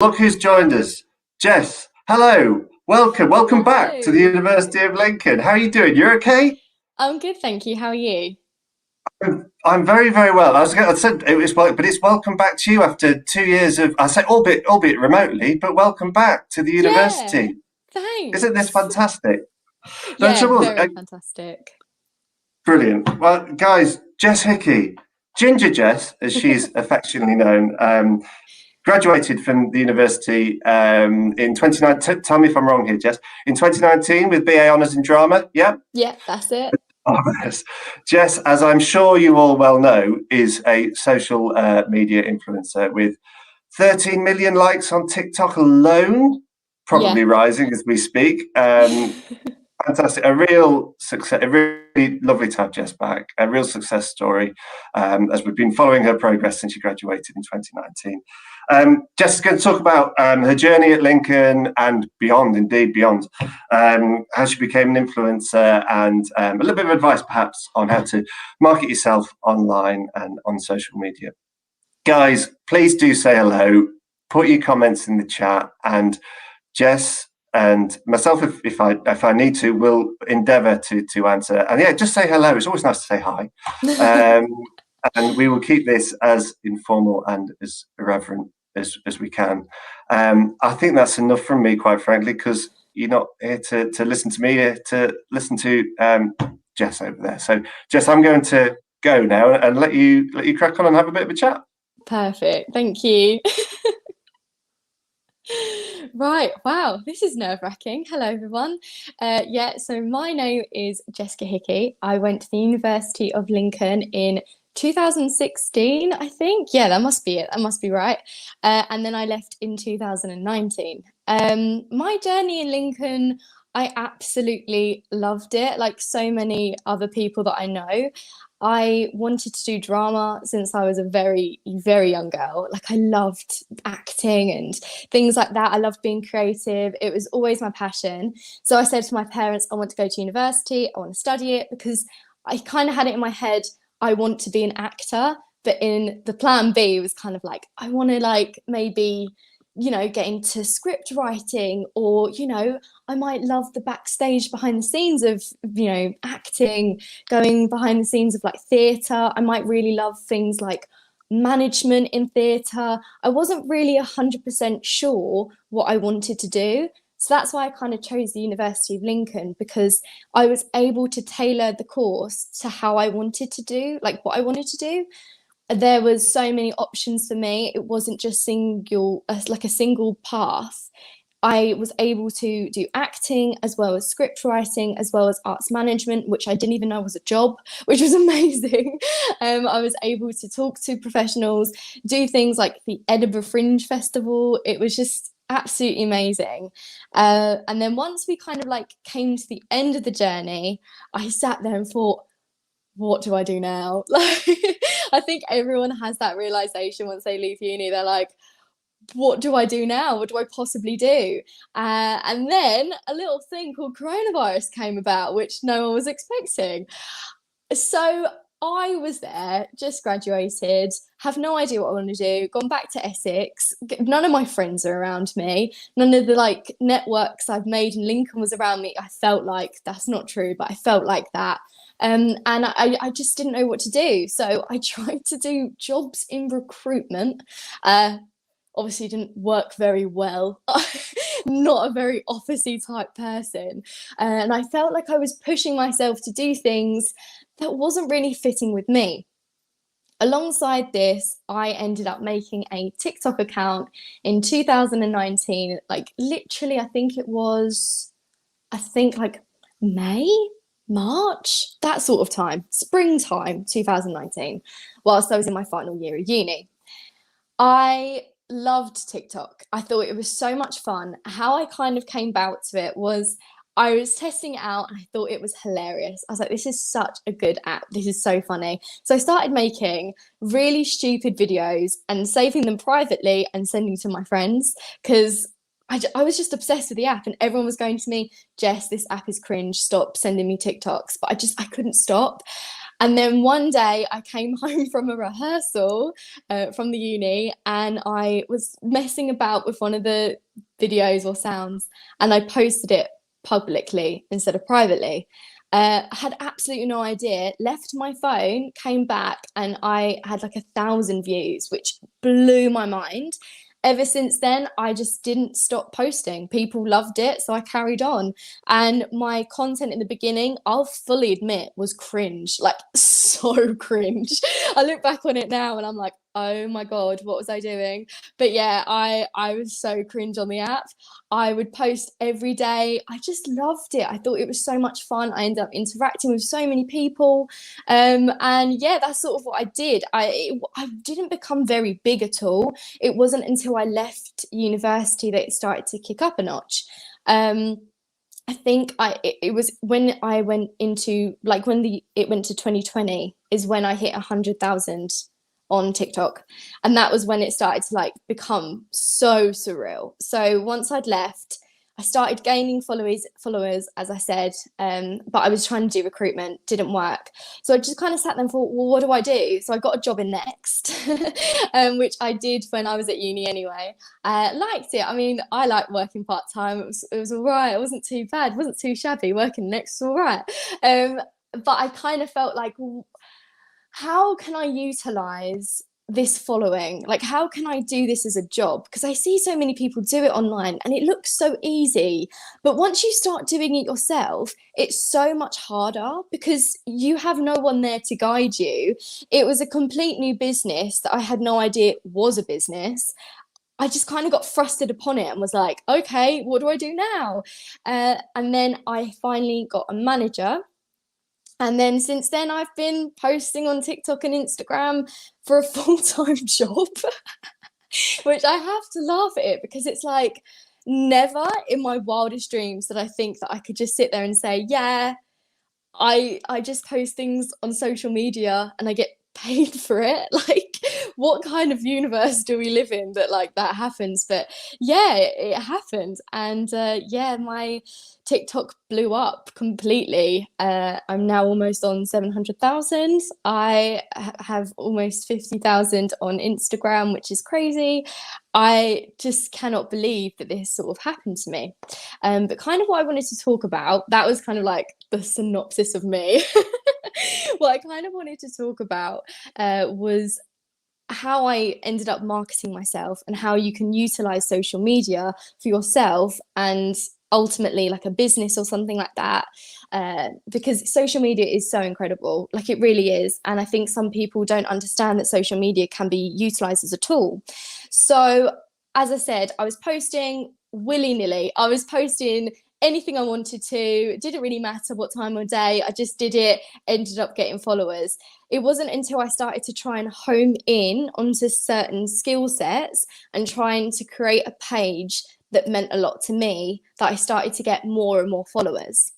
Look who's joined us. Jess, hello. Welcome back to the Hello. University of Lincoln. How are you doing? You're okay? I'm good, thank you. How are you? I'm very, very well. I said it was but it's welcome back to you after 2 years of, I say, albeit remotely, but welcome back to the Yeah, university. Isn't this thanks. fantastic? The Yeah, trouble is, very fantastic. brilliant. Well, guys, Jess Hickey, Ginger Jess, as she's affectionately known, graduated from the university in 2019. Tell me if I'm wrong here, Jess. In 2019 with BA Honours in Drama. Yeah. Yeah, that's it. Oh, yes. Jess, as I'm sure you all well know, is a social media influencer with 13 million likes on TikTok alone, Yeah. probably rising as we speak. Fantastic, a real success, a really lovely to have Jess back, a real success story as we've been following her progress since she graduated in 2019. Jess is going to talk about her journey at Lincoln and beyond, indeed beyond, how she became an influencer and a little bit of advice perhaps on how to market yourself online and on social media. Guys, please do say hello, put your comments in the chat, and Jess and myself, if I need to, will endeavour to answer. And yeah, just say hello. It's always nice to say hi. Um, and we will keep this as informal and as irreverent as we can. I think that's enough from me, quite frankly, because you're not here to listen to me, here to listen to Jess over there. So, Jess, I'm going to go now and let you crack on and have a bit of a chat. Perfect. Thank you. Right. Wow. This is nerve-wracking. Hello, everyone. So my name is Jessica Hickey. I went to the University of Lincoln in 2016, I think. Yeah, that must be it. That must be right. And then I left in 2019. My journey in Lincoln, I absolutely loved it. Like so many other people that I know, I wanted to do drama since I was a very, very young girl. Like I loved acting and things like that. I loved being creative. It was always my passion. So I said to my parents, I want to go to university. I want to study it because I kind of had it in my head. I want to be an actor. But in the plan B, it was kind of like, I want to like maybe, get into script writing or, I might love the backstage behind the scenes of, acting, going behind the scenes of like theatre. I might really love things like management in theatre. I wasn't really 100% sure what I wanted to do. So that's why I kind of chose the University of Lincoln because I was able to tailor the course to how I wanted to do, like what I wanted to do. There was so many options for me. It wasn't just like a single path. I was able to do acting as well as script writing, as well as arts management, which I didn't even know was a job, which was amazing. I was able to talk to professionals, do things like the Edinburgh Fringe Festival. It was just absolutely amazing. And then once we kind of like came to the end of the journey, I sat there and thought, what do I do now? Like, I think everyone has that realization once they leave uni. They're like, what do I do now? What do I possibly do? And then a little thing called coronavirus came about, which no one was expecting. So I was there, just graduated, have no idea what I want to do, gone back to Essex. None of my friends are around me. None of the like networks I've made in Lincoln was around me. I felt like that's not true, but I felt like that. And I just didn't know what to do. So I tried to do jobs in recruitment. Obviously didn't work very well. Not a very officey type person. And I felt like I was pushing myself to do things that wasn't really fitting with me. Alongside this, I ended up making a TikTok account in 2019. Like literally, I think like May, March, that sort of time, springtime 2019, whilst I was in my final year of uni. I loved TikTok. I thought it was so much fun. How I kind of came about to it was I was testing it out and I thought it was hilarious. I was like, this is such a good app. This is so funny. So I started making really stupid videos and saving them privately and sending to my friends because I was just obsessed with the app and everyone was going to me, Jess, this app is cringe. Stop sending me TikToks. But I couldn't stop. And then one day I came home from a rehearsal from the uni, and I was messing about with one of the videos or sounds, and I posted it publicly instead of privately. I had absolutely no idea, left my phone, came back, and I had like 1,000 views, which blew my mind. Ever since then, I just didn't stop posting. People loved it, so I carried on. And my content in the beginning, I'll fully admit, was cringe, like so cringe. I look back on it now and I'm like, oh my God, what was I doing? But yeah, I was so cringe on the app. I would post every day. I just loved it. I thought it was so much fun. I ended up interacting with so many people. And yeah, that's sort of what I did. I didn't become very big at all. It wasn't until I left university that it started to kick up a notch. I think it was when I went into like when it went to 2020 is when I hit 100,000 on TikTok, and that was when it started to like become so surreal. So once I'd left, I started gaining followers, as I said, but I was trying to do recruitment, didn't work. So I just kind of sat there and thought, well, what do I do? So I got a job in Next, which I did when I was at uni anyway. Liked it. I mean, I like working part time. It was all right. It wasn't too bad. It wasn't too shabby. Working Next was all right. But I kind of felt like, how can I utilize this following? Like, how can I do this as a job? Because I see so many people do it online and it looks so easy. But once you start doing it yourself, it's so much harder because you have no one there to guide you. It was a complete new business that I had no idea was a business. I just kind of got thrusted upon it and was like, okay, what do I do now? And then I finally got a manager. And then since then, I've been posting on TikTok and Instagram for a full-time job, which I have to laugh at it because it's like never in my wildest dreams did I think that I could just sit there and say, yeah, I just post things on social media and I get paid for it. Like, what kind of universe do we live in that like that happens? But yeah, it happened. And yeah, my TikTok blew up completely. I'm now almost on 700,000. I have almost 50,000 on Instagram, which is crazy. I just cannot believe that this sort of happened to me. But kind of what I wanted to talk about, that was kind of like the synopsis of me. What I kind of wanted to talk about was how I ended up marketing myself and how you can utilize social media for yourself and ultimately like a business or something like that, because social media is so incredible, like it really is. And I think some people don't understand that social media can be utilized as a tool. So as I said, I was posting willy-nilly. I was posting anything I wanted to. It didn't really matter what time of day. I just did it, ended up getting followers. It wasn't until I started to try and home in onto certain skill sets and trying to create a page that meant a lot to me that I started to get more and more followers.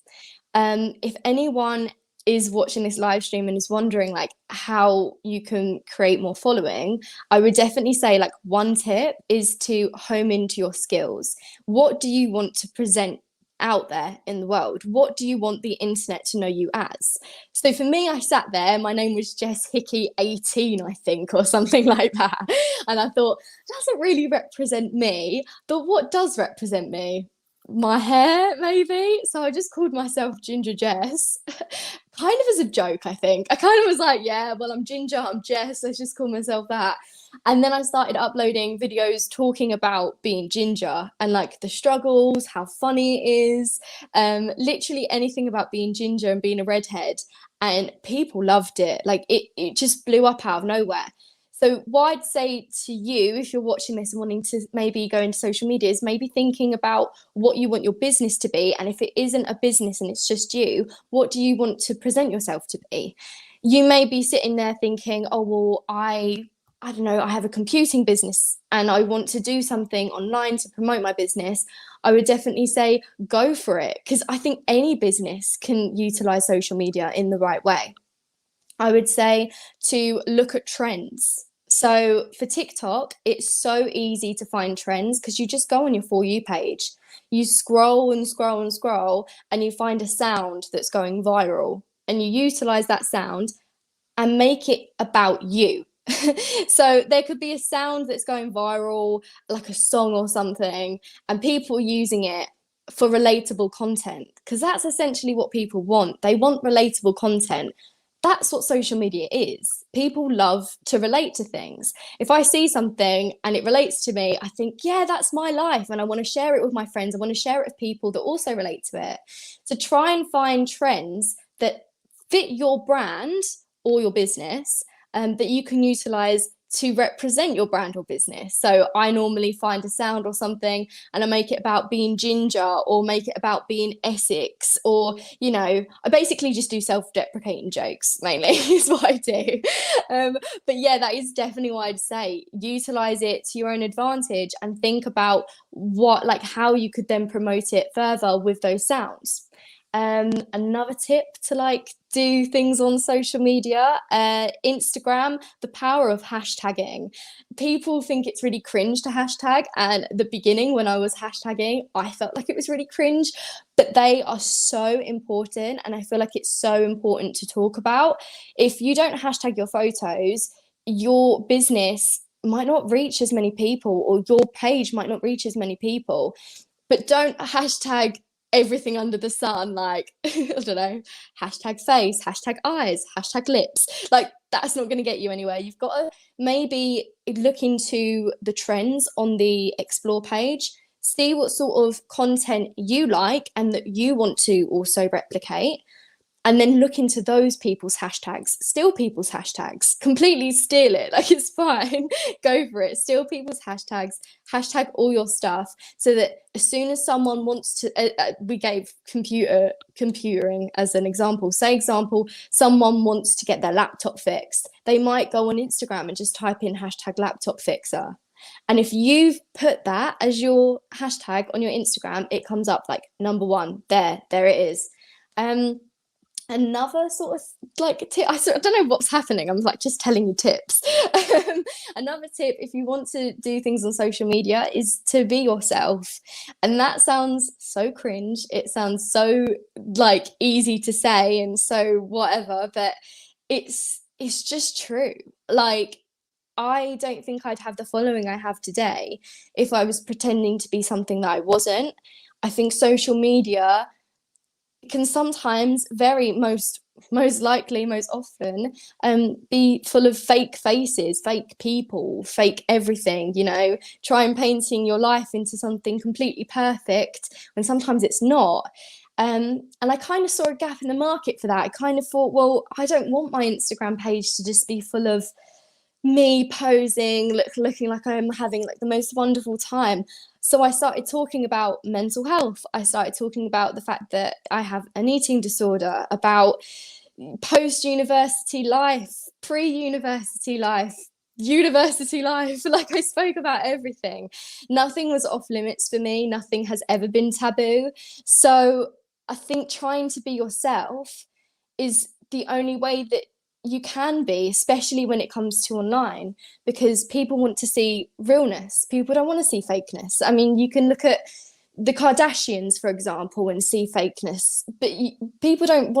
If anyone is watching this live stream and is wondering like how you can create more following, I would definitely say like one tip is to home into your skills. What do you want to present out there in the world? What do you want the internet to know you as? So for me, I sat there, my name was Jess Hickey 18, I think, or something like that. And I thought, doesn't really represent me, but what does represent me? My hair, maybe. So I just called myself Ginger Jess, kind of as a joke, I think. I kind of was like, yeah, well, I'm Ginger, I'm Jess, let's just call myself that. And then I started uploading videos talking about being ginger and like the struggles, how funny it is, literally anything about being ginger and being a redhead. And people loved it. Like it just blew up out of nowhere. So what I'd say to you, if you're watching this and wanting to maybe go into social media, is maybe thinking about what you want your business to be. And if it isn't a business and it's just you, what do you want to present yourself to be? You may be sitting there thinking, oh, well, I don't know, I have a computing business and I want to do something online to promote my business. I would definitely say go for it, because I think any business can utilize social media in the right way. I would say to look at trends. So for TikTok, it's so easy to find trends because you just go on your For You page. You scroll and scroll and scroll and you find a sound that's going viral and you utilize that sound and make it about you. So there could be a sound that's going viral, like a song or something, and people using it for relatable content, because that's essentially what people want. They want relatable content. That's what social media is. People love to relate to things. If I see something and it relates to me, I think, yeah, that's my life. And I want to share it with my friends. I want to share it with people that also relate to it. So try and find trends that fit your brand or your business, that you can utilize to represent your brand or business. So I normally find a sound or something and I make it about being ginger, or make it about being Essex, or, you know, I basically just do self-deprecating jokes mainly is what I do. But yeah, that is definitely what I'd say. Utilize it to your own advantage and think about what, like, how you could then promote it further with those sounds. Another tip to like do things on social media, Instagram, the power of hashtagging. People think it's really cringe to hashtag, and at the beginning when I was hashtagging, I felt like it was really cringe, but they are so important, and I feel like it's so important to talk about. If you don't hashtag your photos, your business might not reach as many people, or your page might not reach as many people. But don't hashtag everything under the sun, like I don't know, hashtag face, hashtag eyes, hashtag lips. Like that's not going to get you anywhere. You've got to maybe look into the trends on the explore page, see what sort of content you like and that you want to also replicate, and then look into those people's hashtags, steal people's hashtags, completely steal it. Like, it's fine. Go for it. Steal people's hashtags, hashtag all your stuff, so that as soon as someone wants to, we gave computering as an example. Say example, someone wants to get their laptop fixed. They might go on Instagram and just type in hashtag laptop fixer. And if you've put that as your hashtag on your Instagram, it comes up like number one. There it is. Another sort of like tip, I don't know what's happening, I'm like just telling you tips. Another tip, if you want to do things on social media, is to be yourself. And that sounds so cringe, it sounds so like easy to say and so whatever, but it's just true. Like, I don't think I'd have the following I have today if I was pretending to be something that I wasn't. I think social media can sometimes, most likely, most often, be full of fake faces, fake people, fake everything, you know, try and painting your life into something completely perfect when sometimes it's not. And I kind of saw a gap in the market for that. I kind of thought, well, I don't want my Instagram page to just be full of me posing, looking like I'm having like the most wonderful time. So I started talking about mental health. I started talking about the fact that I have an eating disorder, about post-university life, pre-university life, university life. Like, I spoke about everything. Nothing was off limits for me. Nothing has ever been taboo. So I think trying to be yourself is the only way that you can be, especially when it comes to online, because people want to see realness. People don't want to see fakeness. I mean, you can look at the Kardashians, for example, and see fakeness, but people don't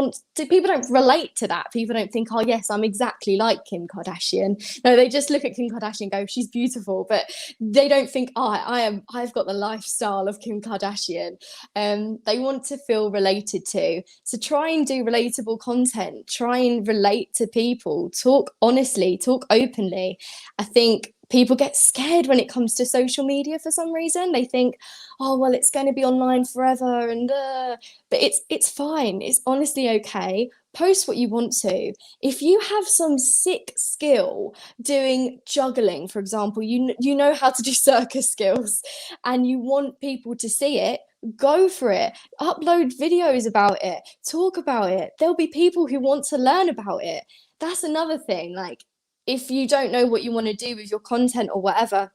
relate to that. People don't think, oh yes, I'm exactly like Kim Kardashian. No, they just look at Kim Kardashian and go, she's beautiful, but they don't think, oh, I've got the lifestyle of Kim Kardashian. They want to feel related to. So try and do relatable content, try and relate to people, talk honestly, talk openly. I think people get scared when it comes to social media for some reason. They think, oh well, it's going to be online forever, and but it's fine. It's honestly okay. Post what you want to. If you have some sick skill doing juggling, for example, you know how to do circus skills, and you want people to see it, go for it. Upload videos about it, talk about it. There'll be people who want to learn about it. That's another thing. Like, if you don't know what you want to do with your content or whatever,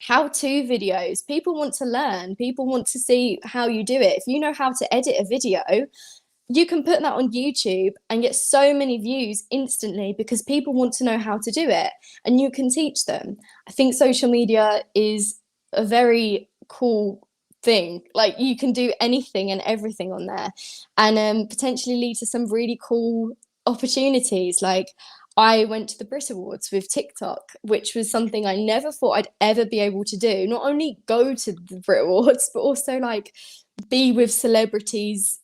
how-to videos. People want to learn. People want to see how you do it. If you know how to edit a video, you can put that on YouTube and get so many views instantly because people want to know how to do it, and you can teach them. I think social media is a very cool thing. Like, you can do anything and everything on there, and potentially lead to some really cool opportunities. Like, I went to the Brit Awards with TikTok, which was something I never thought I'd ever be able to do. Not only go to the Brit Awards, but also like be with celebrities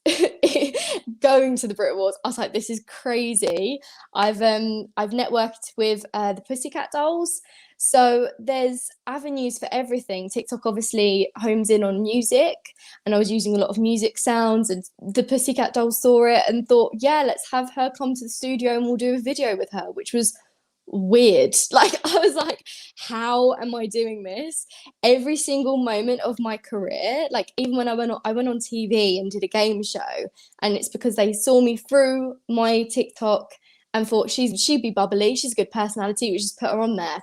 going to the Brit Awards. I was like, this is crazy. I've networked with the Pussycat Dolls. So there's avenues for everything. TikTok obviously homes in on music, and I was using a lot of music sounds, and the Pussycat Dolls saw it and thought, yeah, let's have her come to the studio and we'll do a video with her, which was weird. Like, I was like, how am I doing this? Every single moment of my career, like even when I went on TV and did a game show, and it's because they saw me through my TikTok and thought she'd be bubbly, she's a good personality, we just put her on there.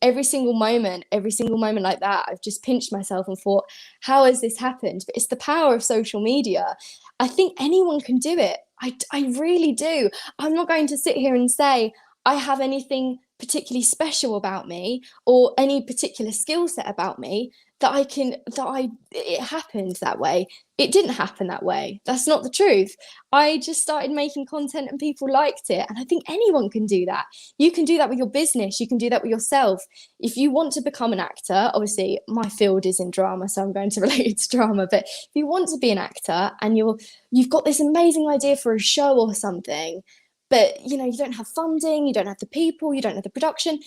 Every single moment like that, I've just pinched myself and thought, how has this happened? But it's the power of social media. I think anyone can do it. I really do. I'm not going to sit here and say I have anything particularly special about me or any particular skill set about me it happened that way. It didn't happen that way. That's not the truth. I just started making content and people liked it. And I think anyone can do that. You can do that with your business. You can do that with yourself. If you want to become an actor, obviously my field is in drama, so I'm going to relate it to drama. But if you want to be an actor and you've got this amazing idea for a show or something, but you don't have funding, you don't have the people, you don't have the production,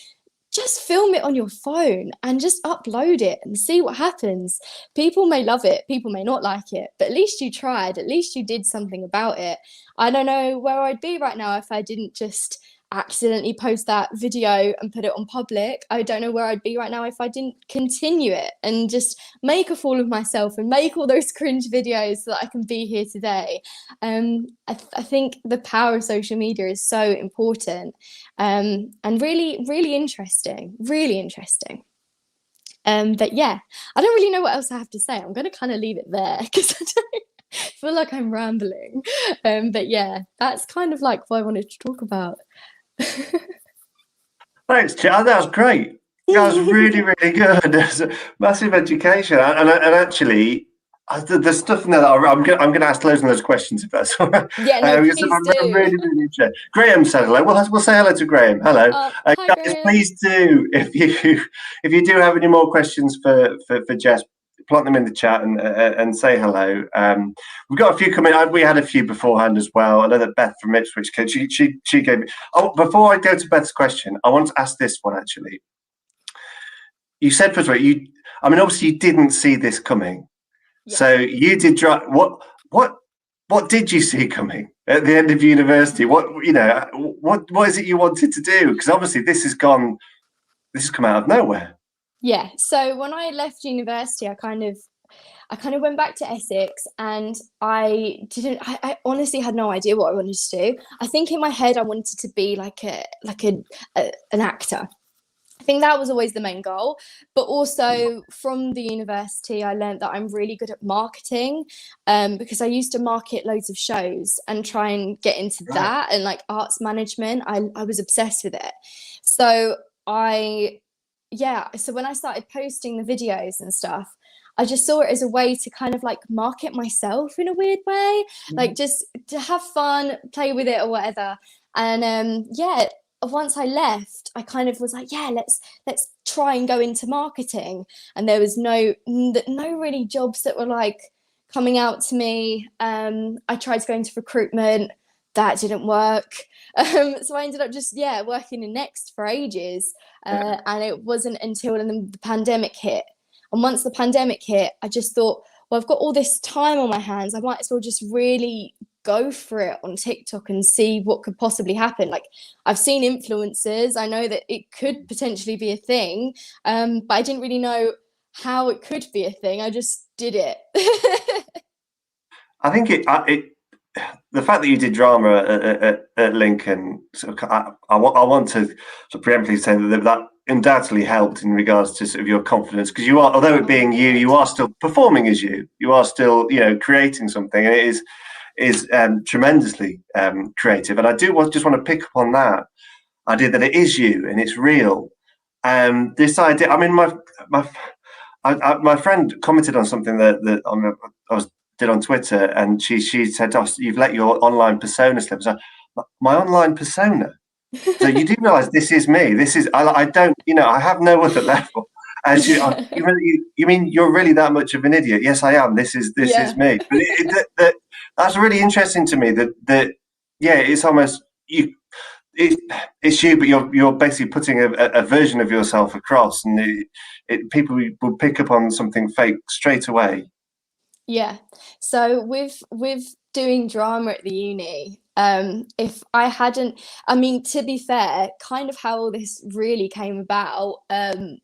just film it on your phone and just upload it and see what happens. People may love it, people may not like it, but at least you tried, at least you did something about it. I don't know where I'd be right now if I didn't just accidentally post that video and put it on public. I don't know where I'd be right now if I didn't continue it and just make a fool of myself and make all those cringe videos so that I can be here today. I think the power of social media is so important, and really, really interesting, really interesting. But yeah, I don't really know what else I have to say. I'm going to kind of leave it there because I don't feel like I'm rambling. But yeah, that's kind of like what I wanted to talk about. Thanks, Chad. That was great. That was really, really good. It's a massive education, and actually, the stuff in there that I'm going to ask loads and loads of questions if that's all right. Yeah, no, please do. I'm really, really interested. Graham said hello. We'll say hello to Graham. Hello, hi, guys. Graham. Please do if you do have any more questions for Jess, plant them in the chat and say hello. We've got a few coming. We had a few beforehand as well. I know that Beth from Ipswich, she gave me. Oh, before I go to Beth's question, I want to ask this one actually. You said first of all, obviously you didn't see this coming. Yeah. So you did what did you see coming at the end of university? What is it you wanted to do? Because obviously this has come out of nowhere. Yeah. So when I left university, I kind of went back to Essex, and I honestly had no idea what I wanted to do. I think in my head I wanted to be like an actor. I think that was always the main goal. But also from the university, I learned that I'm really good at marketing, because I used to market loads of shows and try and get into that and like arts management. I was obsessed with it. So so when I started posting the videos and stuff, I just saw it as a way to kind of like market myself in a weird way, like just to have fun, play with it or whatever. And once I left, I kind of was like, yeah, let's try and go into marketing. And there was no really jobs that were like coming out to me. I tried to go into recruitment, that didn't work. So I ended up just working in Next for ages, and it wasn't until the pandemic hit. And once the pandemic hit, I just thought, well, I've got all this time on my hands, I might as well just really go for it on TikTok and see what could possibly happen. Like, I've seen influencers, I know that it could potentially be a thing, but I didn't really know how it could be a thing. I just did it. I think the fact that you did drama at Lincoln, I want to sort of preemptively say that undoubtedly helped in regards to sort of your confidence, because you are, although it being you are still performing as you are still creating something, and it is tremendously creative. And I just want to pick up on that idea that it is you and it's real. This idea, I mean, my friend commented on something that I did on Twitter, and she said, "Oh, you've let your online persona slip." So, my online persona? So you do realise this is me. This is I don't, I have no other level. As Yeah. you mean you're really that much of an idiot? Yes, I am. This is Yeah. me. But that's really interesting to me. That yeah, it's almost you. It's you, but you're basically putting a version of yourself across, and people will pick up on something fake straight away. Yeah. So with doing drama at the uni, if I hadn't, I mean, to be fair, kind of how all this really came about,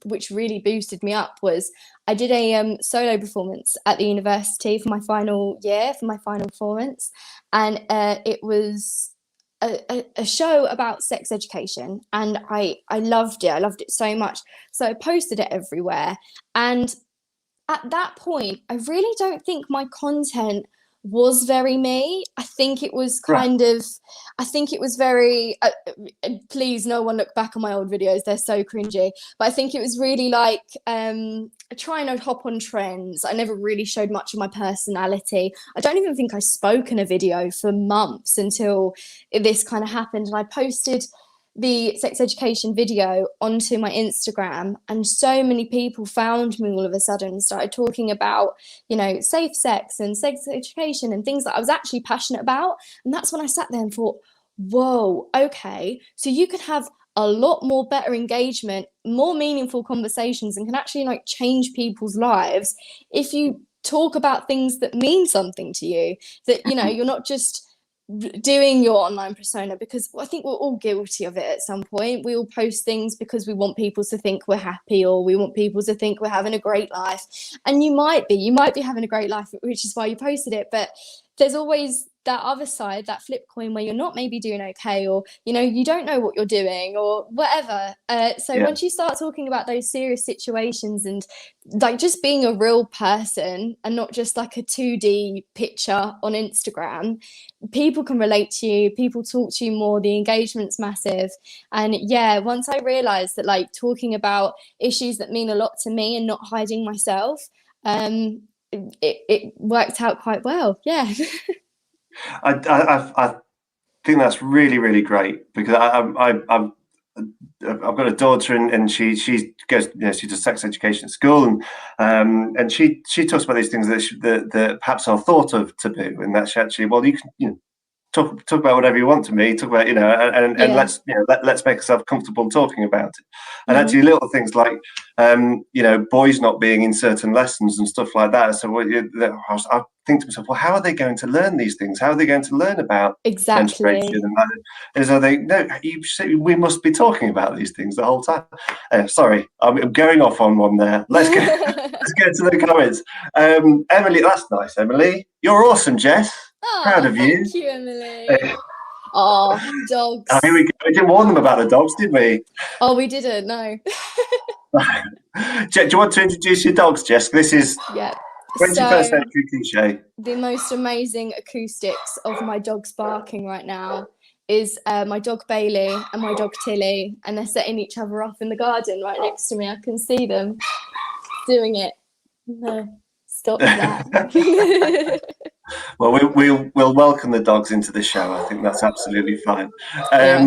which really boosted me up was I did a solo performance at the university for my final year, for my final performance, and it was a show about sex education, and I loved it. I loved it so much. So I posted it everywhere, and at that point, I really don't think my content was very me. I think it was Right. kind of, I think it was very, please, no one look back on my old videos, they're so cringy. But I think it was really like trying to hop on trends. I never really showed much of my personality. I don't even think I spoke in a video for months until this kind of happened. And I posted the sex education video onto my Instagram, and so many people found me all of a sudden and started talking about, safe sex and sex education and things that I was actually passionate about. And that's when I sat there and thought, whoa, okay, so you can have a lot more better engagement, more meaningful conversations, and can actually like change people's lives if you talk about things that mean something to you, that you're not just doing your online persona, because I think we're all guilty of it at some point. We all post things because we want people to think we're happy, or we want people to think we're having a great life. And you might be having a great life, which is why you posted it. But there's always that other side, that flip coin, where you're not maybe doing okay, or you don't know what you're doing or whatever. So Yeah. once you start talking about those serious situations and like just being a real person and not just like a 2D picture on Instagram, people can relate to you, people talk to you more, the engagement's massive. And yeah, once I realized that like talking about issues that mean a lot to me and not hiding myself, it worked out quite well. Yeah. I think that's really, really great, because I've got a daughter, and she goes, she does sex education at school, and she talks about these things that perhaps are thought of taboo, and that's actually, well, you can, talk about whatever you want to me, talk about, and Yeah. let's make ourselves comfortable talking about it. And Mm-hmm. actually little things like boys not being in certain lessons and stuff like that. So I think to myself, well, how are they going to learn these things? How are they going to learn about menstruation? Exactly. And that is, are they, no, we must be talking about these things the whole time. Sorry, I'm going off on one there. Let's get to the comments. Emily, that's nice, Emily. You're awesome, Jess. Proud Oh, of you. thank you, Emily. Oh, Here we dogs. go. We didn't warn them about the dogs, did we? Oh, we didn't, no. Do you want to introduce your dogs, Jess? This is Yeah. 21st So century cliche. the most amazing acoustics of my dogs barking right now is my dog Bailey and my dog Tilly, and they're setting each other off in the garden right next to me. I can see them doing it. No, stop that. Well, we'll welcome the dogs into the show. I think that's absolutely fine. Yeah.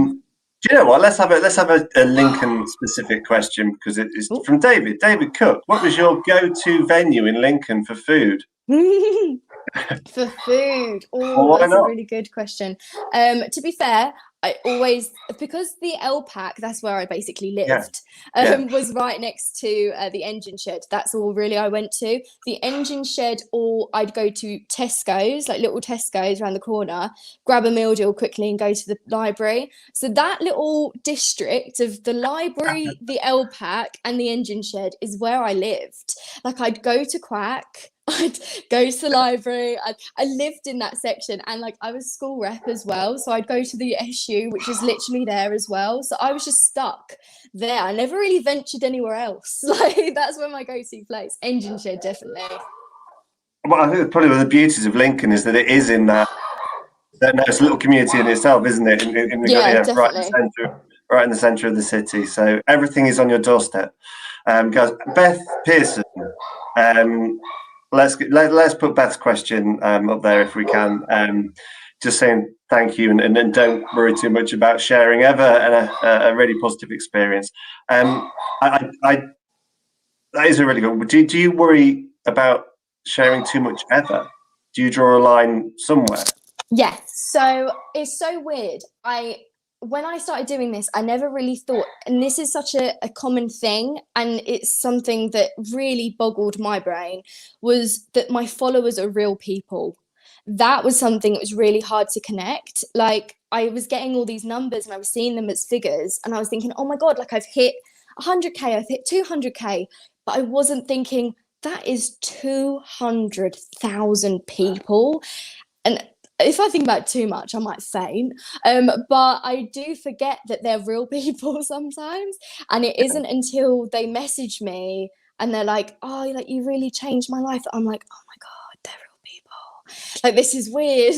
Do you know what? Let's have a Lincoln specific question, because it is Ooh. from David. David Cook. What was your go-to venue in Lincoln for food? For food. Well, Oh, why that's a not? really good question. To be fair, I always, because the LPAC, that's where I basically Yeah, lived, yeah. was right next to the engine shed. That's all really I went to. The engine shed, or I'd go to Tesco's, like little Tesco's around the corner, grab a meal deal quickly and go to the library. So that little district of the library, the LPAC and the engine shed is where I lived. Like I'd go to Quack, I'd go to the library. I lived in that section, and like I was school rep as well, so I'd go to the SU, which is literally there as well. So I was just stuck there. I never really ventured anywhere else. Like that's where my go-to place. Engine shed, definitely. Well, I think probably one of the beauties of Lincoln is that it is in that nice little community in itself, isn't it? Yeah, Right in the definitely. centre, right in the centre of the city. So everything is on your doorstep. Guys, Beth Pearson. Um, let's put Beth's question up there if we can. Just saying thank you, and don't worry too much about sharing ever, and a really positive experience. I that is a really good one. Do you worry about sharing too much ever? Do you draw a line somewhere? Yeah, so it's so weird. When I started doing this, I never really thought, and this is such a common thing, and it's something that really boggled my brain, was that my followers are real people. That was something that was really hard to connect. Like I was getting all these numbers and I was seeing them as figures, and I was thinking, oh my God, like I've hit 100K, I've hit 200K, but I wasn't thinking that is 200,000 people. And if I think about it too much, I might faint. But I do forget that they're real people sometimes. And it isn't until they message me and they're like, oh, like you really changed my life. I'm like, oh my God, they're real people. Like this is weird.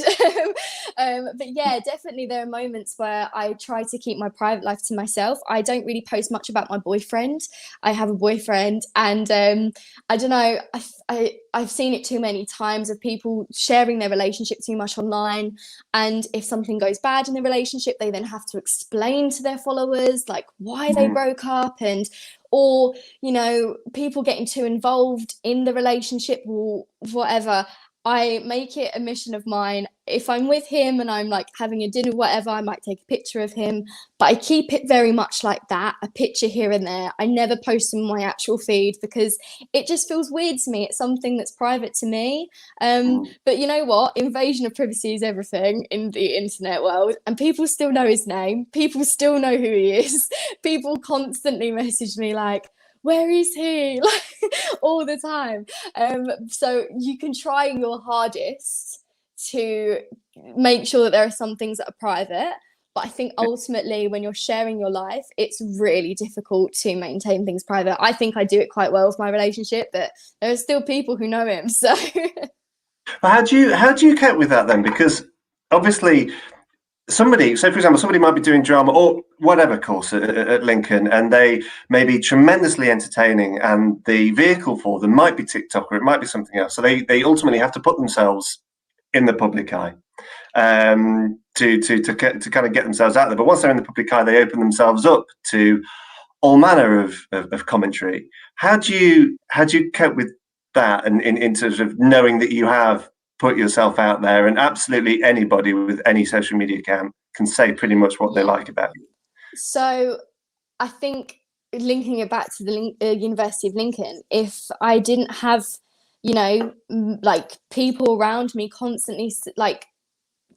But yeah, definitely there are moments where I try to keep my private life to myself. I don't really post much about my boyfriend. I have a boyfriend, and I don't know. I've seen it too many times of people sharing their relationship too much online, and if something goes bad in the relationship, they then have to explain to their followers like why they broke up, and or people getting too involved in the relationship or whatever. I make it a mission of mine. If I'm with him and I'm like having a dinner, whatever, I might take a picture of him, but I keep it very much like that, a picture here and there. I never post in my actual feed because it just feels weird to me. It's something that's private to me. But you know what? Invasion of privacy is everything in the internet world, and people still know his name. People still know who he is. People constantly message me like, where is he? Like all the time. So you can try your hardest to make sure that there are some things that are private. But I think ultimately, when you're sharing your life, it's really difficult to maintain things private. I think I do it quite well with my relationship, but there are still people who know him. So, But how do you cope with that then? Because obviously, for example, somebody might be doing drama or whatever course at Lincoln, and they may be tremendously entertaining, and the vehicle for them might be TikTok or it might be something else. So they ultimately have to put themselves in the public eye to kind of get themselves out there. But once they're in the public eye, they open themselves up to all manner of commentary. How do you cope with that, and in terms of knowing that you have put yourself out there, and absolutely anybody with any social media account can say pretty much what they like about you? so I think linking it back to the University of Lincoln, if I didn't have, like people around me constantly like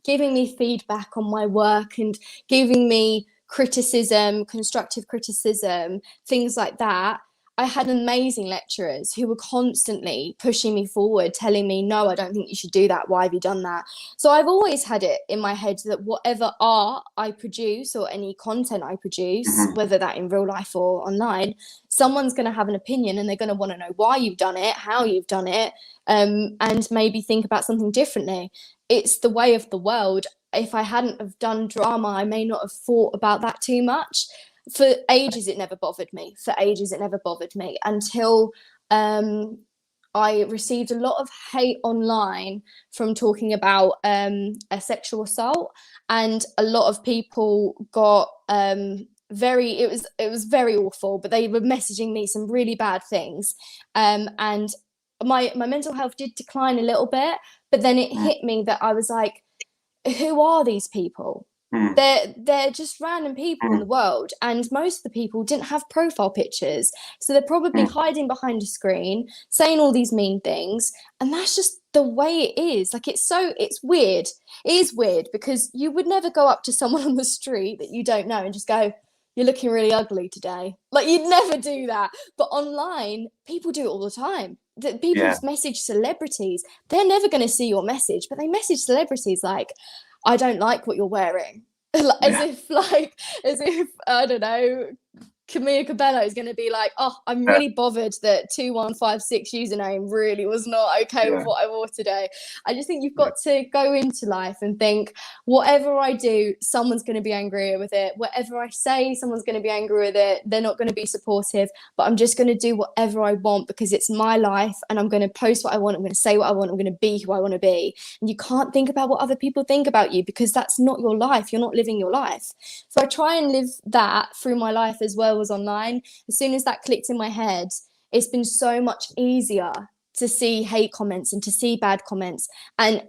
giving me feedback on my work and giving me criticism, constructive criticism, things like that. I had amazing lecturers who were constantly pushing me forward, telling me, no, I don't think you should do that. Why have you done that? So I've always had it in my head that whatever art I produce or any content I produce, Mm-hmm. whether that in real life or online, someone's going to have an opinion and they're going to want to know why you've done it, how you've done it, and maybe think about something differently. It's the way of the world. If I hadn't have done drama, I may not have thought about that too much. For ages, it never bothered me. For ages, it never bothered me until I received a lot of hate online from talking about a sexual assault, and a lot of people got very. It was very awful, but they were messaging me some really bad things, and my mental health did decline a little bit, but then it hit me that I was like, who are these people? Mm-hmm. They're just random people in the world, and most of the people didn't have profile pictures, so they're probably hiding behind a screen saying all these mean things, and that's just the way it is. Like it's weird. It is weird because you would never go up to someone on the street that you don't know and just go, you're looking really ugly today. Like you'd never do that. But online, people do it all the time. That people Yeah, message celebrities. They're never going to see your message, but they message celebrities like, I don't like what you're wearing. yeah. As if I don't know, Camilla Cabello is going to be like, oh, I'm really bothered that 2156 username really was not okay with what I wore today. I just think you've got to go into life and think, whatever I do, someone's going to be angry with it. Whatever I say, someone's going to be angry with it. They're not going to be supportive, but I'm just going to do whatever I want because it's my life and I'm going to post what I want. I'm going to say what I want. I'm going to be who I want to be. And you can't think about what other people think about you because that's not your life. You're not living your life. So I try and live that through my life as well as online. As soon as that clicked in my head, it's been so much easier to see hate comments and to see bad comments. And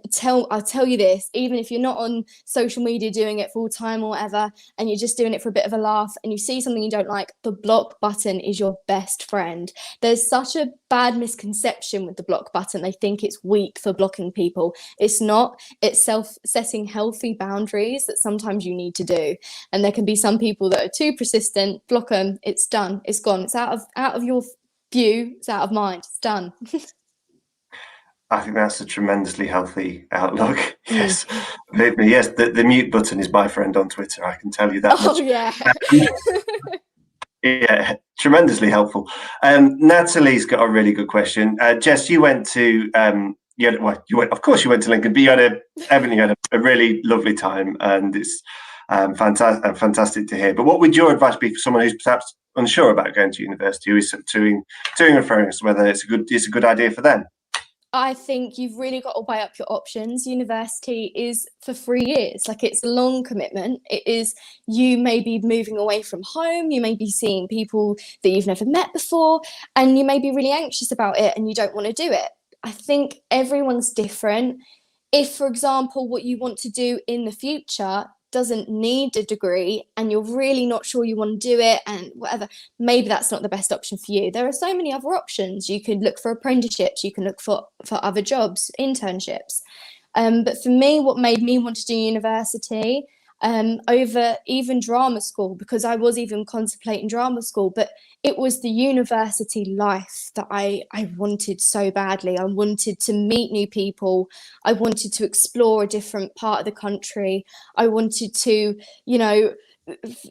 I'll tell you this, even if you're not on social media doing it full time or whatever, and you're just doing it for a bit of a laugh and you see something you don't like, the block button is your best friend. There's such a bad misconception with the block button. They think it's weak for blocking people. It's not. It's setting healthy boundaries that sometimes you need to do. And there can be some people that are too persistent, block them, it's done, it's gone, it's out of your view, it's out of mind, it's done. I think that's a tremendously healthy outlook. Yes, yes. The mute button is my friend on Twitter. I can tell you that much. Oh yeah. Yeah, tremendously helpful. Natalie's got a really good question. Jess, you went to of course you went to Lincoln, but you had a really lovely time, and it's fantastic to hear. But what would your advice be for someone who's perhaps unsure about going to university, who is to and referring us whether it's a good idea for them? I think you've really got to weigh up your options. University is for 3 years. Like, it's a long commitment. It is, you may be moving away from home. You may be seeing people that you've never met before, and you may be really anxious about it and you don't want to do it. I think everyone's different. If, for example, what you want to do in the future doesn't need a degree and you're really not sure you want to do it and whatever, maybe that's not the best option for you. There are so many other options. You could look for apprenticeships, you can look for other jobs, internships. But for me, what made me want to do university over even drama school, because I was even contemplating drama school, but it was the university life that I wanted so badly. I wanted to meet new people. I wanted to explore a different part of the country. I wanted to,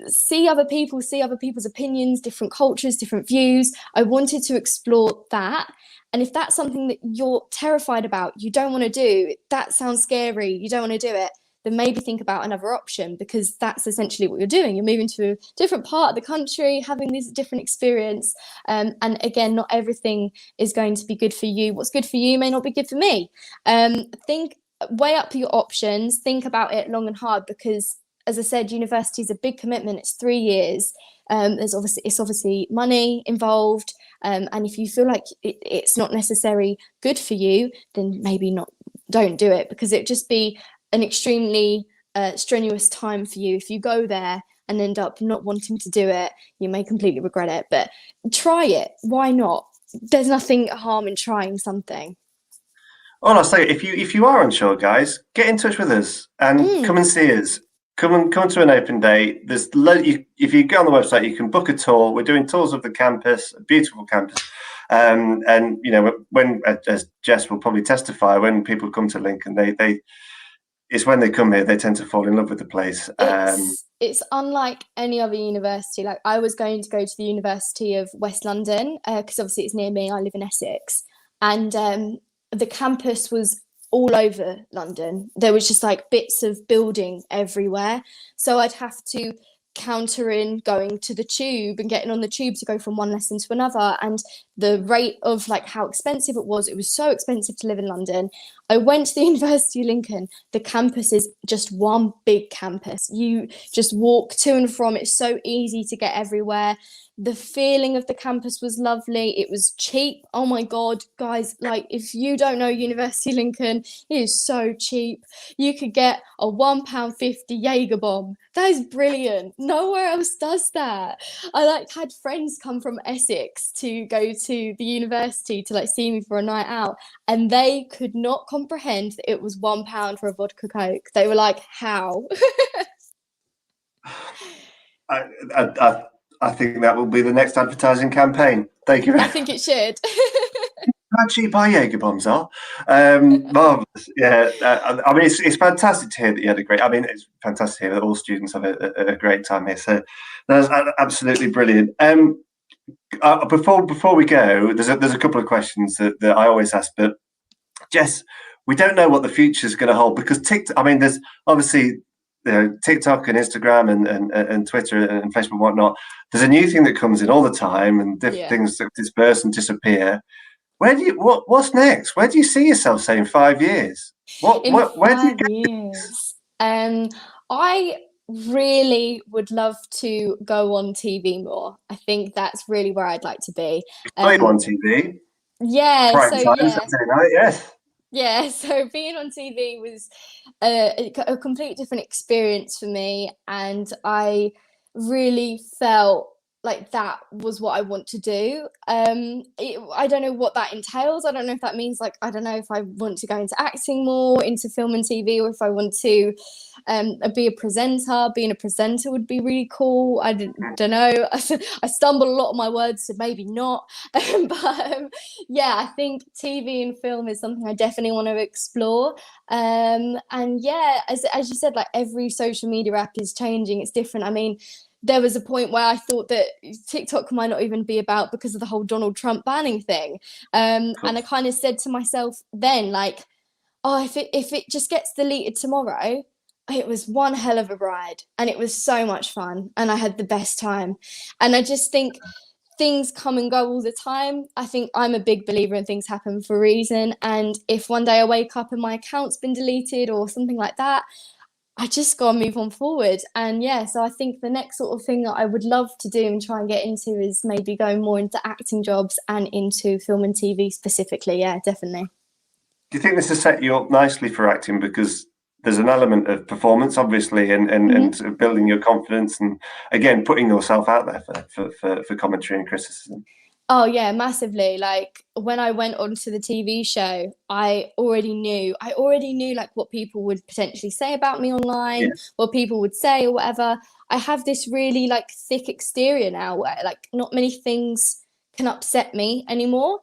see other people's opinions, different cultures, different views. I wanted to explore that. And if that's something that you're terrified about, you don't want to do, that sounds scary, you don't want to do it, then maybe think about another option, because that's essentially what you're doing. You're moving to a different part of the country, having this different experience. And again, not everything is going to be good for you. What's good for you may not be good for me. Weigh up your options, think about it long and hard, because as I said, university is a big commitment. It's 3 years. It's obviously money involved. And if you feel like it's not necessarily good for you, then maybe don't do it, because it'd just be an extremely strenuous time for you. If you go there and end up not wanting to do it, you may completely regret it. But try it. Why not? There's nothing harm in trying something. All I'll say, if you are unsure, guys, get in touch with us and come and see us. Come to an open day. There's if you go on the website, you can book a tour. We're doing tours of the campus, a beautiful campus. And when, as Jess will probably testify, when people come to Lincoln, it's when they come here, they tend to fall in love with the place. It's unlike any other university. Like, I was going to go to the University of West London because obviously it's near me. I live in Essex, and the campus was all over London. There was just like bits of building everywhere. So I'd have to counter in going to the tube and getting on the tube to go from one lesson to another, and the rate of like how expensive it was so expensive to live in London. I went to the University of Lincoln. The campus is just one big campus. You just walk to and from. It's so easy to get everywhere. The feeling of the campus was lovely. It was cheap. Oh my God, guys, like, if you don't know University of Lincoln, it is so cheap. You could get a £1.50 Jaeger bomb. That is brilliant. Nowhere else does that. I had friends come from Essex to go to the university to see me for a night out, and they could not comprehend that it was £1 for a vodka Coke. They were like, how? I think that will be the next advertising campaign. Thank you. I think it should. how cheap our Jaeger bombs are. Marvelous. Yeah. I mean, it's fantastic to hear that you had a great. I mean, it's fantastic to hear that all students have a great time here. So that's absolutely brilliant. Before we go, there's a couple of questions that I always ask, but Jess, we don't know what the future is going to hold because TikTok. I mean, there's obviously TikTok and Instagram and Twitter and Facebook and whatnot. There's a new thing that comes in all the time, and different things that disperse and disappear. What's next? Where do you see yourself, say, in 5 years? Where do you go? Years. I really would love to go on TV more. I think that's really where I'd like to be. On TV. Yeah. Prime time, Saturday night, yes. Yeah, so being on TV was a complete different experience for me, and I really felt like that was what I want to do. I don't know what that entails. I don't know if that means like I don't know if I want to go into acting more, into film and TV, or if I want to be a presenter. Being a presenter would be really cool. I don't know. I stumble a lot on my words, so maybe not. Yeah, I think TV and film is something I definitely want to explore. And yeah, as you said, like every social media app is changing. It's different. I mean, there was a point where I thought that TikTok might not even be about because of the whole Donald Trump banning thing. And I kind of said to myself then, like, oh, if it just gets deleted tomorrow, it was one hell of a ride and it was so much fun and I had the best time. And I just think things come and go all the time. I think I'm a big believer in things happen for a reason. And if one day I wake up and my account's been deleted or something like that, I just got to move on forward. And yeah, so I think the next sort of thing that I would love to do and try and get into is maybe going more into acting jobs and into film and TV specifically. Yeah, definitely. Do you think this has set you up nicely for acting? Because there's an element of performance, obviously, and sort of building your confidence and, again, putting yourself out there for commentary and criticism. Oh yeah, massively. Like when I went onto the TV show, I already knew like what people would potentially say about me online, what people would say or whatever. I have this really like thick exterior now where like not many things can upset me anymore.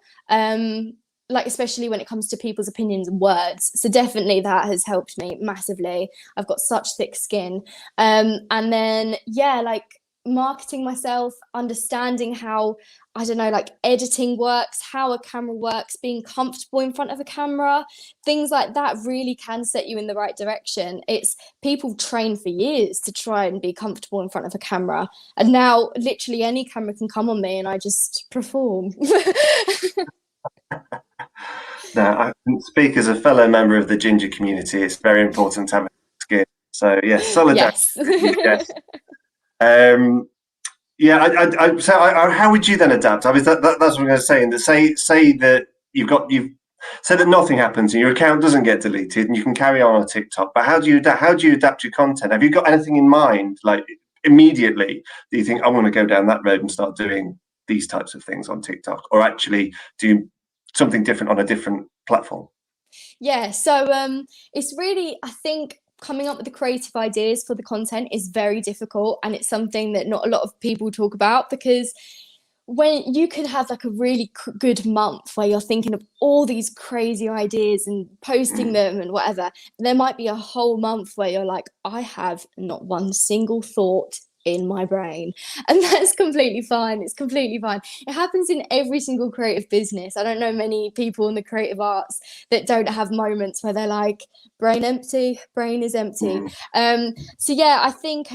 Like especially when it comes to people's opinions and words. So definitely that has helped me massively. I've got such thick skin. And then yeah, like marketing myself, understanding how I don't know, like editing works, how a camera works, being comfortable in front of a camera, things like that really can set you in the right direction. It's people train for years to try and be comfortable in front of a camera. And now literally any camera can come on me and I just perform. Now, I can speak as a fellow member of the ginger community. It's very important to have a skin. So yes, solidarity. Yes. Yeah, so how would you then adapt? I mean, that's what I'm going to say. And that say that you've said that nothing happens and your account doesn't get deleted and you can carry on TikTok. But how do you adapt your content? Have you got anything in mind, like immediately? Do you think I want to go down that road and start doing these types of things on TikTok, or actually do something different on a different platform? Yeah, so it's really, I think, coming up with the creative ideas for the content is very difficult, and it's something that not a lot of people talk about, because when you can have like a really good month where you're thinking of all these crazy ideas and posting them and whatever, there might be a whole month where you're like, I have not one single thought in my brain, and that's completely fine. It's completely fine. It happens in every single creative business. I don't know many people in the creative arts that don't have moments where they're like, brain empty, brain is empty. So yeah, I think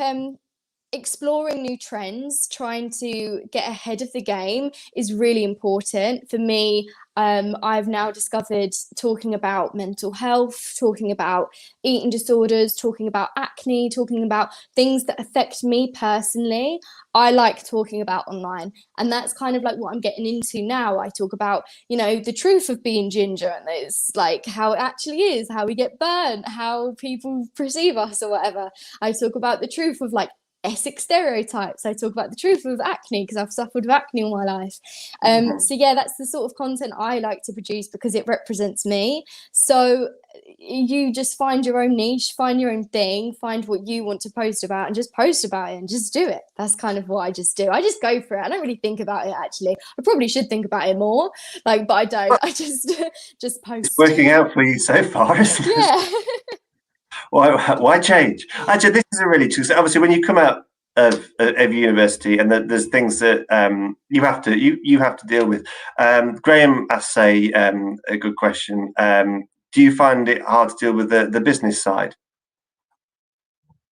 exploring new trends, trying to get ahead of the game is really important for me. I've now discovered talking about mental health, talking about eating disorders, talking about acne, talking about things that affect me personally. I like talking about online, and that's kind of like what I'm getting into now. I talk about, you know, the truth of being ginger, and it's like how it actually is, how we get burnt, how people perceive us or whatever. I talk about the truth of like Essex stereotypes. I talk about the truth of acne because I've suffered with acne all my life. Mhm. So yeah, that's the sort of content I like to produce because it represents me. So you just find your own niche, find your own thing, find what you want to post about and just post about it and just do it. That's kind of what I just do. I just go for it. I don't really think about it actually. I probably should think about it more, like, but I don't. I just It's post. working out for you so far, isn't it? Yeah. Why change? Actually, this is a really true. So obviously, when you come out of university, and there's things that you have to deal with. Graham asks a good question. Do you find it hard to deal with the business side?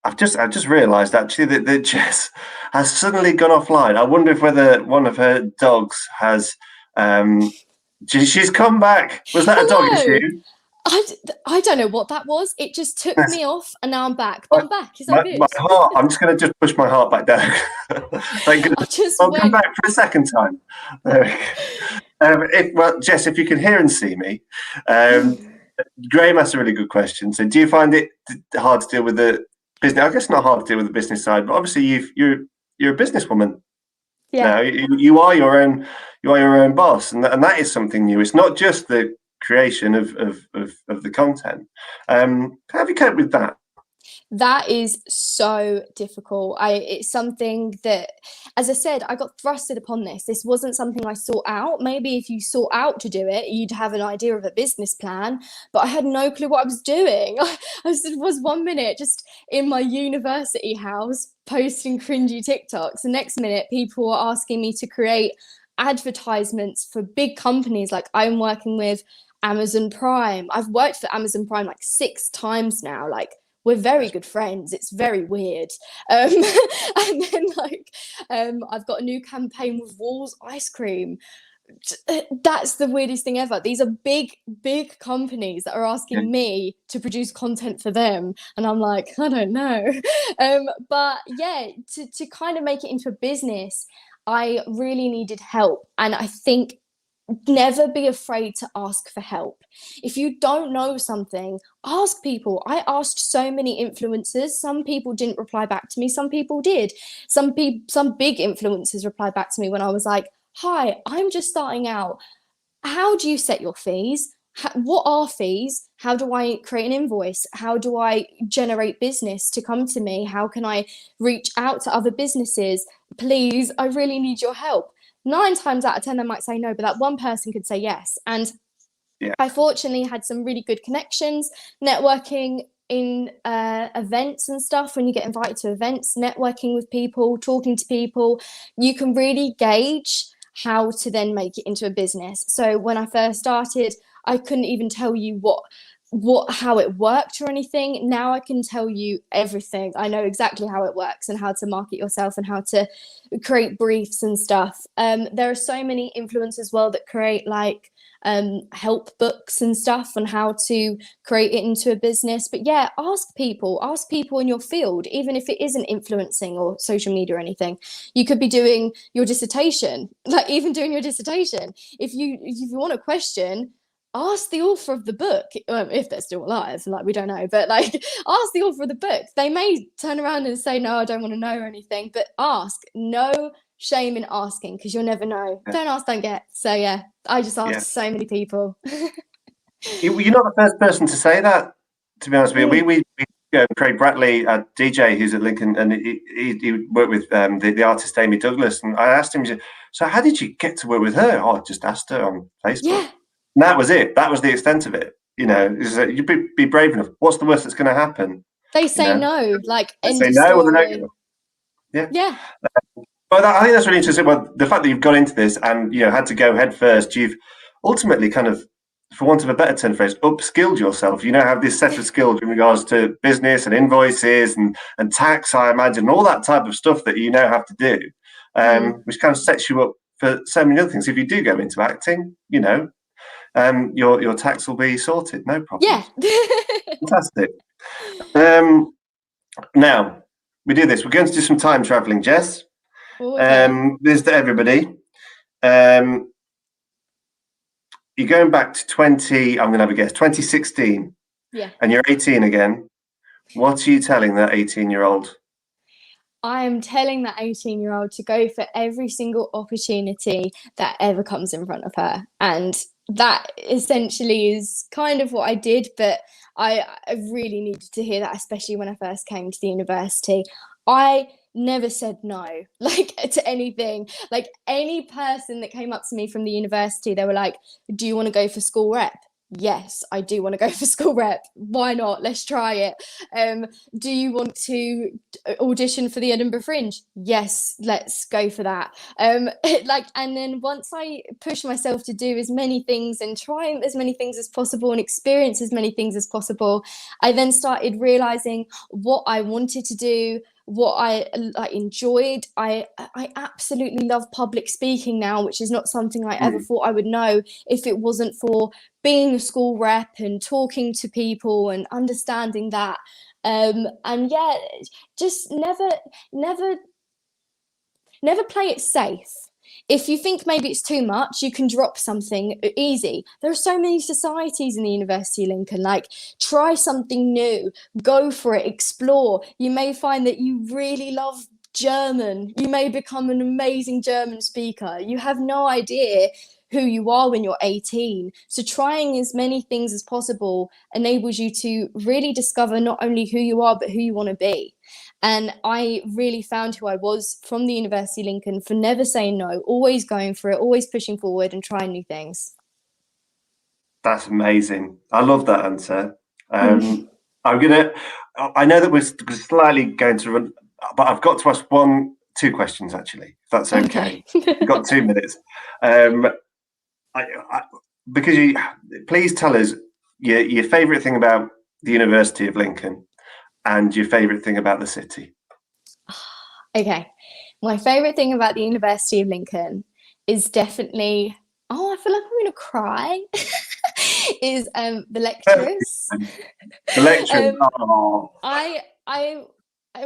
I've just realised actually that Jess has suddenly gone offline. I wonder if whether one of her dogs has. She's come back. Was that a dog Hello. issue? I don't know what that was. It just took me off and now I'm back. But My, I'm back. It's all my good. heart. I'm just going to push my heart back down. Thank I goodness. just I'll come went. back for a second time. There we go. Jess, if you can hear and see me, um, Graham asked a really good question. So, do you find it hard to deal with the business? I guess not hard to deal with the business side, but obviously you're a businesswoman Yeah. now. You are your own boss, and that is something new. It's not just the creation of the content. How have you coped with that? That is so difficult. It's something that, as I said, I got thrusted upon this. This wasn't something I sought out. Maybe if you sought out to do it, you'd have an idea of a business plan, but I had no clue what I was doing. Was 1 minute just in my university house posting cringy TikToks. The next minute, people were asking me to create advertisements for big companies. Like, I'm working with Amazon Prime. I've worked for Amazon Prime like 6 times now. Like, we're very good friends. It's very weird. And then I've got a new campaign with Walls Ice Cream. That's the weirdest thing ever. These are big companies that are Yeah. asking me to produce content for them, and I'm like, I don't know. But yeah, to kind of make it into a business, I really needed help, and I think never be afraid to ask for help. If you don't know something, ask people. I asked so many influencers. Some people didn't reply back to me, some people did. Some big influencers replied back to me when I was like, hi, I'm just starting out. How do you set your fees? What are fees? How do I create an invoice? How do I generate business to come to me? How can I reach out to other businesses? Please, I really need your help. 9 times out of 10, they might say no, but that one person could say yes. And Yeah. I fortunately had some really good connections, networking in events and stuff. When you get invited to events, networking with people, talking to people, you can really gauge how to then make it into a business. So when I first started, I couldn't even tell you how it worked or anything. Now I can tell you everything. I know exactly how it works and how to market yourself and how to create briefs and stuff. There are so many influencers as well that create like help books and stuff on how to create it into a business. But yeah, ask people in your field, even if it isn't influencing or social media or anything. You could be doing your dissertation, like even doing your dissertation. If you want a question, ask the author of the book, if they're still alive, like we don't know, but like ask the author of the book. They may turn around and say, no, I don't want to know or anything, but ask. No shame in asking, because you'll never know. Yeah. Don't ask, don't get. So yeah, I just asked Yeah. so many people. You're not the first person to say that, to be honest with you. We Craig Bradley, a DJ who's at Lincoln, and he worked with the artist Amy Douglas. And I asked him, so how did you get to work with her? Oh, I just asked her on Facebook. Yeah. And that was it. That was the extent of it. You know, you'd be brave enough. What's the worst that's going to happen? They say no, like They end say of no or they story. don't. Yeah. Yeah. Well, I think that's really interesting. Well, the fact that you've got into this and had to go head first, you've ultimately kind of, for want of a better term phrase, upskilled yourself. You now have this set of skills in regards to business and invoices and tax, I imagine, all that type of stuff that you now have to do, which kind of sets you up for so many other things. If you do go into acting, your tax will be sorted, no problem. Yeah. Fantastic. Now we do this. We're going to do some time traveling, Jess. Okay. This is to everybody. You're going back to I'm going to have a guess, 2016. Yeah. And you're 18 again. What are you telling that 18-year-old? I am telling that 18-year-old to go for every single opportunity that ever comes in front of her. And that essentially is kind of what I did, but I really needed to hear that, especially when I first came to the university. I never said no, like to anything. Like any person that came up to me from the university, they were like, "Do you want to go for school rep?" Yes, I do want to go for school rep. Why not? Let's try it. Do you want to audition for the Edinburgh Fringe? Yes, let's go for that. And then once I pushed myself to do as many things and try as many things as possible and experience as many things as possible, I then started realizing what I wanted to do, what I enjoyed. I absolutely love public speaking now, which is not something I ever thought I would know if it wasn't for being a school rep and talking to people and understanding that. And yeah, just never play it safe. If you think maybe it's too much, you can drop something easy. There are so many societies in the University of Lincoln. Like, try something new, go for it, explore. You may find that you really love German. You may become an amazing German speaker. You have no idea who you are when you're 18. So trying as many things as possible enables you to really discover not only who you are, but who you want to be. And I really found who I was from the University of Lincoln for never saying no, always going for it, always pushing forward and trying new things. That's amazing. I love that answer. I know that we're slightly going to run, but I've got to ask two questions actually, if that's okay. You've got 2 minutes. Because please tell us your favourite thing about the University of Lincoln and your favourite thing about the city. Okay. My favourite thing about the University of Lincoln is definitely, oh, I feel like I'm going to cry, is the lecturers. The lecturers. I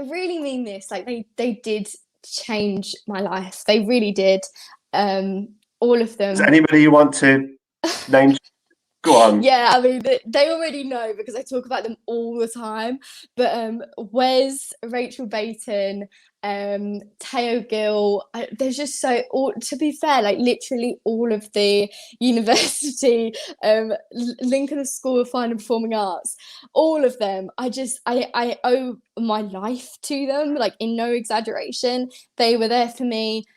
really mean this. Like they did change my life. They really did. All of them. Is there anybody you want to name? Go on. Yeah, I mean, they already know because I talk about them all the time. But Wes, Rachel Bayton, Teo Gill, there's just to be fair, like literally all of the university, Lincoln School of Fine and Performing Arts, all of them, I owe my life to them, like in no exaggeration. They were there for me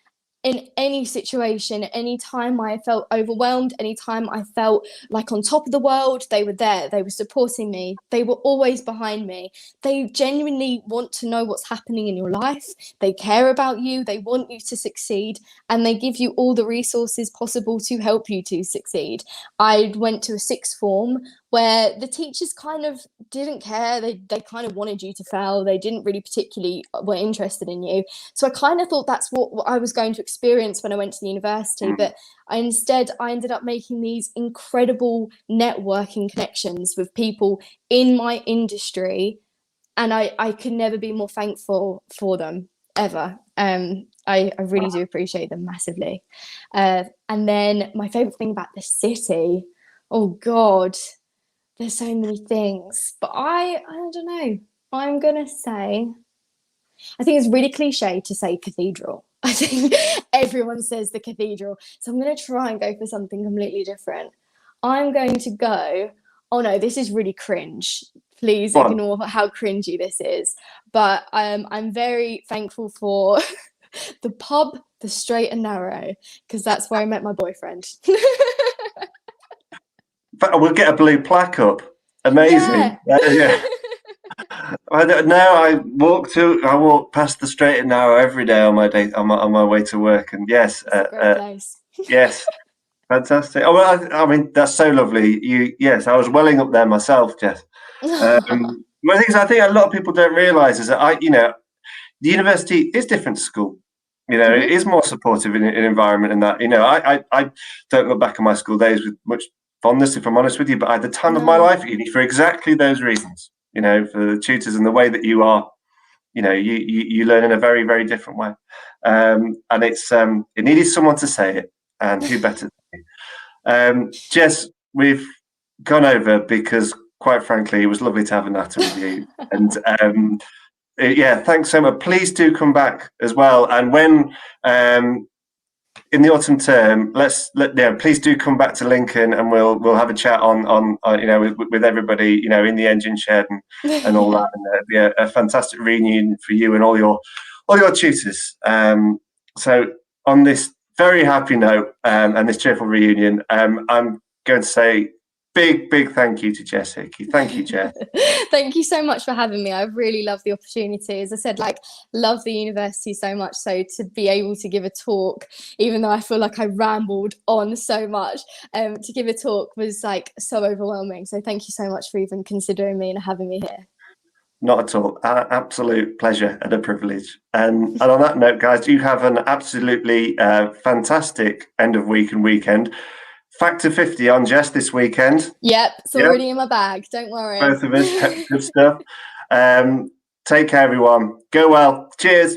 in any situation, any time I felt overwhelmed, any time I felt like on top of the world, they were there. They were supporting me. They were always behind me. They genuinely want to know what's happening in your life. They care about you. They want you to succeed, and they give you all the resources possible to help you to succeed. I went to a sixth form where the teachers kind of didn't care. They kind of wanted you to fail. They didn't really particularly were interested in you. So I kind of thought that's what I was going to experience when I went to the university. But instead, I ended up making these incredible networking connections with people in my industry. And I could never be more thankful for them, ever. I really do appreciate them massively. And then my favourite thing about the city, oh God, there's so many things, but I don't know. I'm gonna say, I think it's really cliche to say cathedral. I think everyone says the cathedral, so I'm gonna try and go for something completely different. I'm going to go. Oh no, this is really cringe. Please ignore how cringy this is. But I'm very thankful for the pub, the Straight and Narrow, because that's where I met my boyfriend. We'll get a blue plaque up. Amazing. Yeah. I walk past the Straight and Narrow every day on my way to work, and yes, it's a great place. Yes, fantastic. Oh well, I mean that's so lovely. Yes, I was welling up there myself, Jess. One of the things I think a lot of people don't realise is that the university is different to school. It is more supportive in environment, and that I don't look back on my school days with much fondness, if I'm honest with you, but I had the time of my life at uni for exactly those reasons. For the tutors and the way that you are, you learn in a very, very different way. And it needed someone to say it, and who better than you? Jess, we've gone over because, quite frankly, it was lovely to have a natter with you. And Yeah, thanks so much. Please do come back as well. And when in the autumn term, please do come back to Lincoln, and we'll have a chat on with everybody, in the engine shed and all that, and it'll be a fantastic reunion for you and all your tutors. So on this very happy note and this cheerful reunion, I'm going to say big thank you to Jess Hickey. Thank you, Jess. Thank you so much for having me. I really love the opportunity. As I said, love the university so much. So to be able to give a talk, even though I feel like I rambled on so much, to give a talk was so overwhelming. So thank you so much for even considering me and having me here. Not at all. Absolute pleasure and a privilege. And on that note, guys, you have an absolutely fantastic end of week and weekend. Factor 50 on Jess this weekend. Yep, it's already in my bag. Don't worry. Both of us. Good stuff. Take care, everyone. Go well. Cheers.